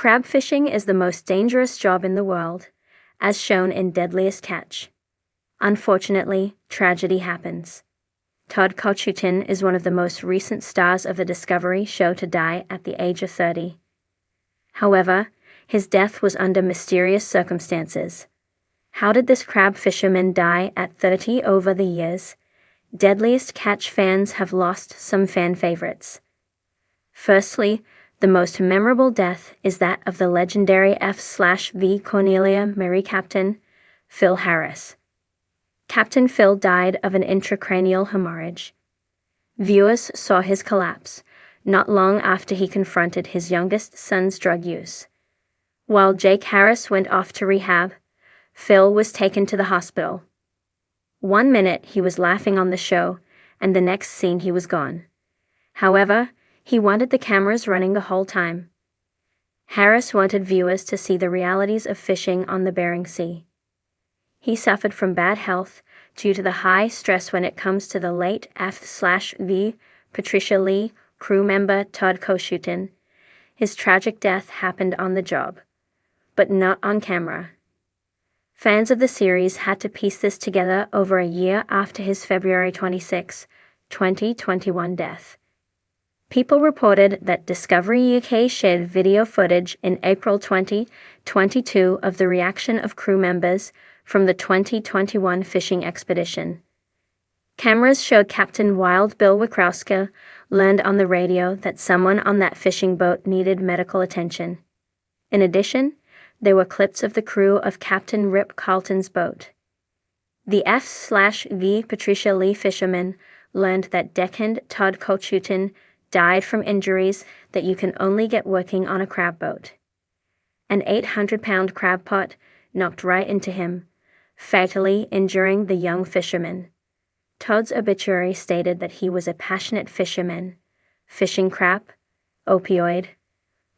Crab fishing is the most dangerous job in the world, as shown in Deadliest Catch. Unfortunately, tragedy happens. Todd Kochutin is one of the most recent stars of the Discovery show to die at the age of 30. However, his death was under mysterious circumstances. How did this crab fisherman die at 30? Over the years, Deadliest Catch fans have lost some fan favorites. Firstly, the most memorable death is that of the legendary F/V Cornelia Marie Captain, Phil Harris. Captain Phil died of an intracranial hemorrhage. Viewers saw his collapse not long after he confronted his youngest son's drug use. While Jake Harris went off to rehab, Phil was taken to the hospital. 1 minute he was laughing on the show, and the next scene he was gone. However, he wanted the cameras running the whole time. Harris wanted viewers to see the realities of fishing on the Bering Sea. He suffered from bad health due to the high stress when it comes to the late F/V Patricia Lee crew member Todd Kochutin. His tragic death happened on the job, but not on camera. Fans of the series had to piece this together over a year after his February 26, 2021 death. People reported that Discovery UK shared video footage in April 2022 of the reaction of crew members from the 2021 fishing expedition. Cameras showed Captain Wild Bill Wachowski learned on the radio that someone on that fishing boat needed medical attention. In addition, there were clips of the crew of Captain Rip Carlton's boat. The F/V Patricia Lee fisherman learned that deckhand Todd Kochutin died from injuries that you can only get working on a crab boat. An 800-pound crab pot knocked right into him, fatally injuring the young fisherman. Todd's obituary stated that he was a passionate fisherman, fishing crab, opioid,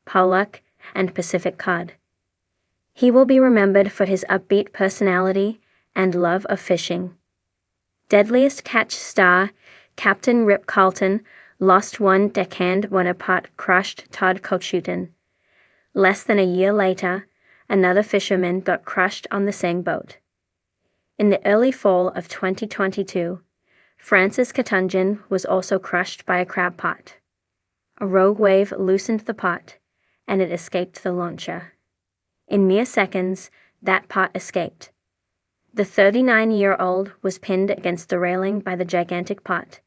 pollock, and Pacific cod. He will be remembered for his upbeat personality and love of fishing. Deadliest Catch star Captain Rip Carlton lost one deckhand when a pot crushed Todd Kochutin. Less than a year later, another fisherman got crushed on the same boat. In the early fall of 2022, Francis Katunjan was also crushed by a crab pot. A rogue wave loosened the pot, and it escaped the launcher. In mere seconds, that pot escaped. The 39-year-old was pinned against the railing by the gigantic pot.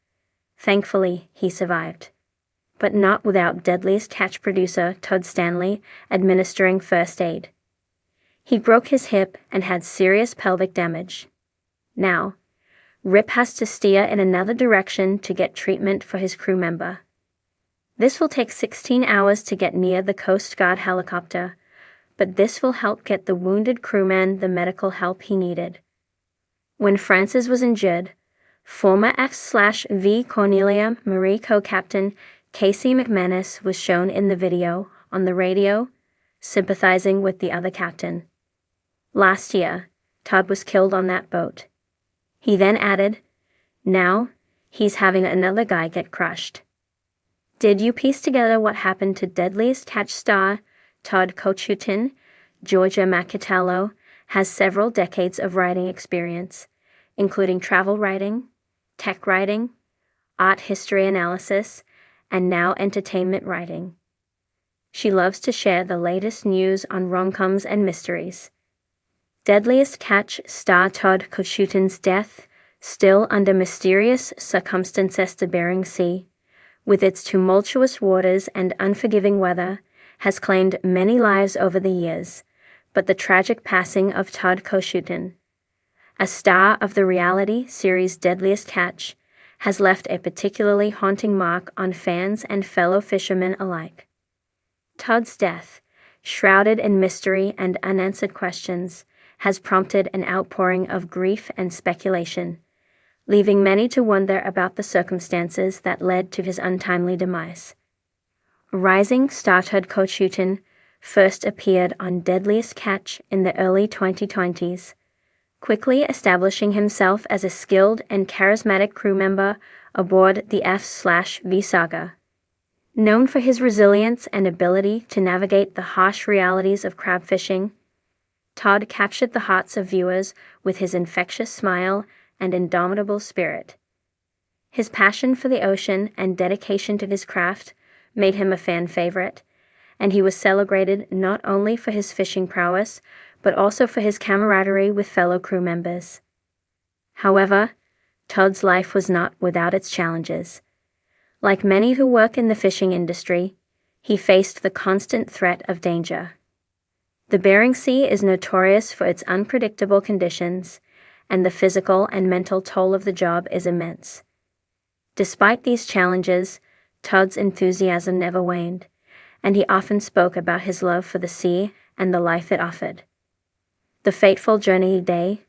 Thankfully, he survived, but not without Deadliest Catch producer Todd Stanley administering first aid. He broke his hip and had serious pelvic damage. Now, Rip has to steer in another direction to get treatment for his crew member. This will take 16 hours to get near the Coast Guard helicopter, but this will help get the wounded crewman the medical help he needed. When Francis was injured, former F/V Cornelia Marie co-captain Casey McManus was shown in the video on the radio, sympathizing with the other captain. Last year, Todd was killed on that boat. He then added, "Now, he's having another guy get crushed." Did you piece together what happened to Deadliest Catch star Todd Kochutin? Georgia Macatello has several decades of writing experience, including travel writing, tech writing, art history analysis, and now entertainment writing. She loves to share the latest news on rom-coms and mysteries. Deadliest Catch star Todd Kochutin's death, still under mysterious circumstances, the Bering Sea, with its tumultuous waters and unforgiving weather, has claimed many lives over the years, but the tragic passing of Todd Kochutin, a star of the reality series Deadliest Catch, has left a particularly haunting mark on fans and fellow fishermen alike. Todd's death, shrouded in mystery and unanswered questions, has prompted an outpouring of grief and speculation, leaving many to wonder about the circumstances that led to his untimely demise. Rising star Todd Kochutin first appeared on Deadliest Catch in the early 2020s, quickly establishing himself as a skilled and charismatic crew member aboard the F/V saga. Known for his resilience and ability to navigate the harsh realities of crab fishing, Todd captured the hearts of viewers with his infectious smile and indomitable spirit. His passion for the ocean and dedication to his craft made him a fan favorite, and he was celebrated not only for his fishing prowess, but also for his camaraderie with fellow crew members. However, Todd's life was not without its challenges. Like many who work in the fishing industry, he faced the constant threat of danger. The Bering Sea is notorious for its unpredictable conditions, and the physical and mental toll of the job is immense. Despite these challenges, Todd's enthusiasm never waned, and he often spoke about his love for the sea and the life it offered. The fateful journey day,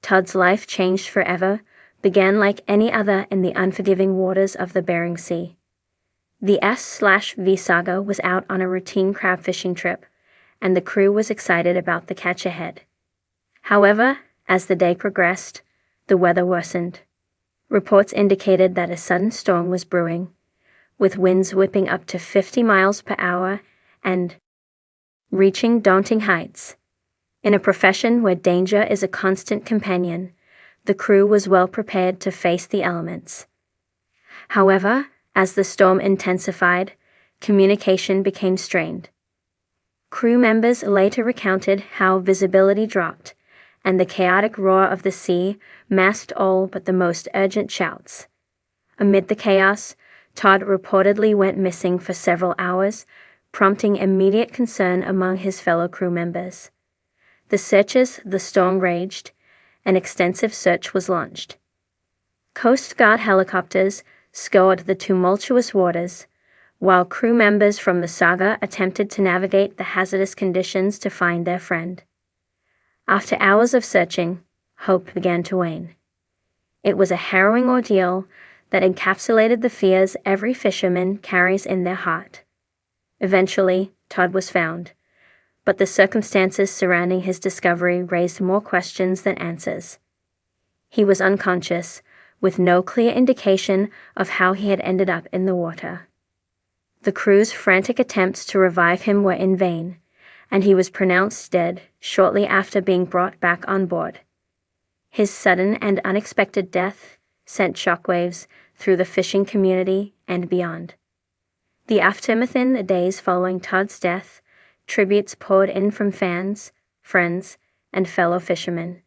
Todd's life changed forever, began like any other in the unforgiving waters of the Bering Sea. The S/V Saga was out on a routine crab fishing trip, and the crew was excited about the catch ahead. However, as the day progressed, the weather worsened. Reports indicated that a sudden storm was brewing, with winds whipping up to 50 miles per hour and reaching daunting heights. In a profession where danger is a constant companion, the crew was well prepared to face the elements. However, as the storm intensified, communication became strained. Crew members later recounted how visibility dropped, and the chaotic roar of the sea masked all but the most urgent shouts. Amid the chaos, Todd reportedly went missing for several hours, prompting immediate concern among his fellow crew members. The storm raged. An extensive search was launched. Coast Guard helicopters scoured the tumultuous waters, while crew members from the Saga attempted to navigate the hazardous conditions to find their friend. After hours of searching, hope began to wane. It was a harrowing ordeal that encapsulated the fears every fisherman carries in their heart. Eventually, Todd was found, but the circumstances surrounding his discovery raised more questions than answers. He was unconscious, with no clear indication of how he had ended up in the water. The crew's frantic attempts to revive him were in vain, and he was pronounced dead shortly after being brought back on board. His sudden and unexpected death sent shockwaves through the fishing community and beyond. The aftermath in the days following Todd's death, tributes poured in from fans, friends, and fellow fishermen.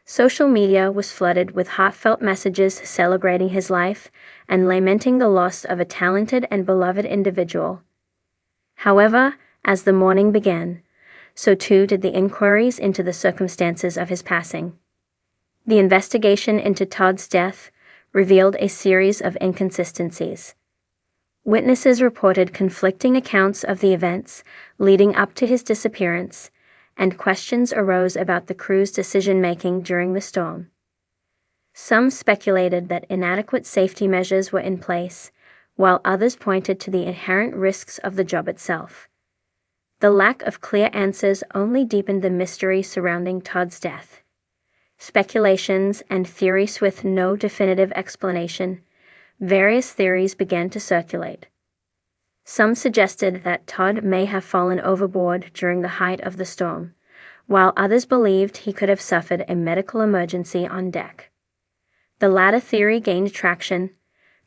Social media was flooded with heartfelt messages celebrating his life and lamenting the loss of a talented and beloved individual. However, as the mourning began, so too did the inquiries into the circumstances of his passing. The investigation into Todd's death revealed a series of inconsistencies. Witnesses reported conflicting accounts of the events leading up to his disappearance, and questions arose about the crew's decision-making during the storm. Some speculated that inadequate safety measures were in place, while others pointed to the inherent risks of the job itself. The lack of clear answers only deepened the mystery surrounding Todd's death. Speculations and theories with no definitive explanation, various theories began to circulate. Some suggested that Todd may have fallen overboard during the height of the storm, while others believed he could have suffered a medical emergency on deck. The latter theory gained traction,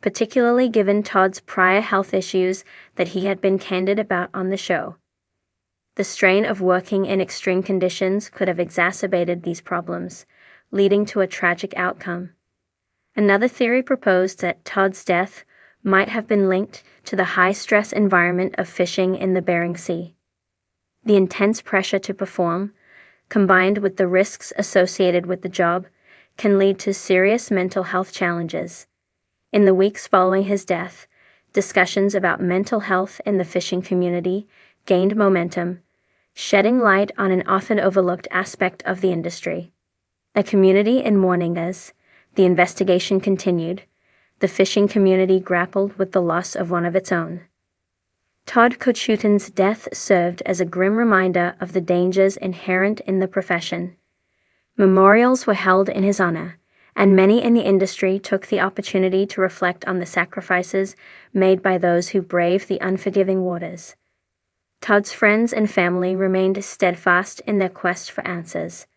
particularly given Todd's prior health issues that he had been candid about on the show. The strain of working in extreme conditions could have exacerbated these problems, leading to a tragic outcome. Another theory proposed that Todd's death might have been linked to the high-stress environment of fishing in the Bering Sea. The intense pressure to perform, combined with the risks associated with the job, can lead to serious mental health challenges. In the weeks following his death, discussions about mental health in the fishing community gained momentum, shedding light on an often overlooked aspect of the industry. A community in mourning as the investigation continued, the fishing community grappled with the loss of one of its own. Todd Kochutin's death served as a grim reminder of the dangers inherent in the profession. Memorials were held in his honor, and many in the industry took the opportunity to reflect on the sacrifices made by those who braved the unforgiving waters. Todd's friends and family remained steadfast in their quest for answers.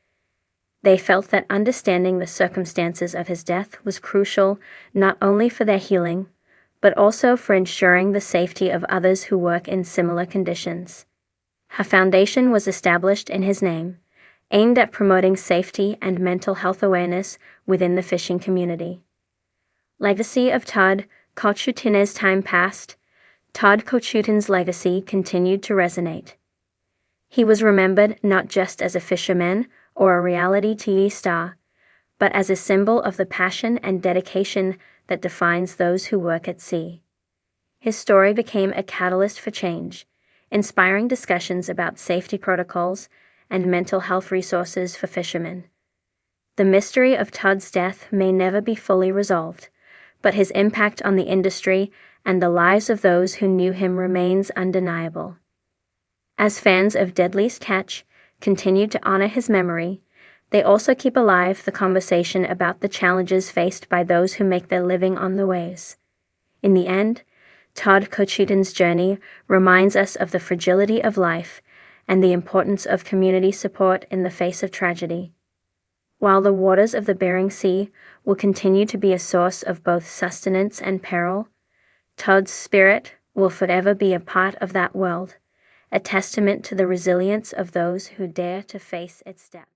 They felt that understanding the circumstances of his death was crucial not only for their healing, but also for ensuring the safety of others who work in similar conditions. A foundation was established in his name, aimed at promoting safety and mental health awareness within the fishing community. Legacy of Todd Kochutin. As time passed, Todd Kochutin's legacy continued to resonate. He was remembered not just as a fisherman or a reality TV star, but as a symbol of the passion and dedication that defines those who work at sea. His story became a catalyst for change, inspiring discussions about safety protocols and mental health resources for fishermen. The mystery of Todd's death may never be fully resolved, but his impact on the industry and the lives of those who knew him remains undeniable. As fans of Deadliest Catch continue to honor his memory, they also keep alive the conversation about the challenges faced by those who make their living on the waves. In the end, Todd Kochutin's journey reminds us of the fragility of life and the importance of community support in the face of tragedy. While the waters of the Bering Sea will continue to be a source of both sustenance and peril, Todd's spirit will forever be a part of that world, a testament to the resilience of those who dare to face its depths.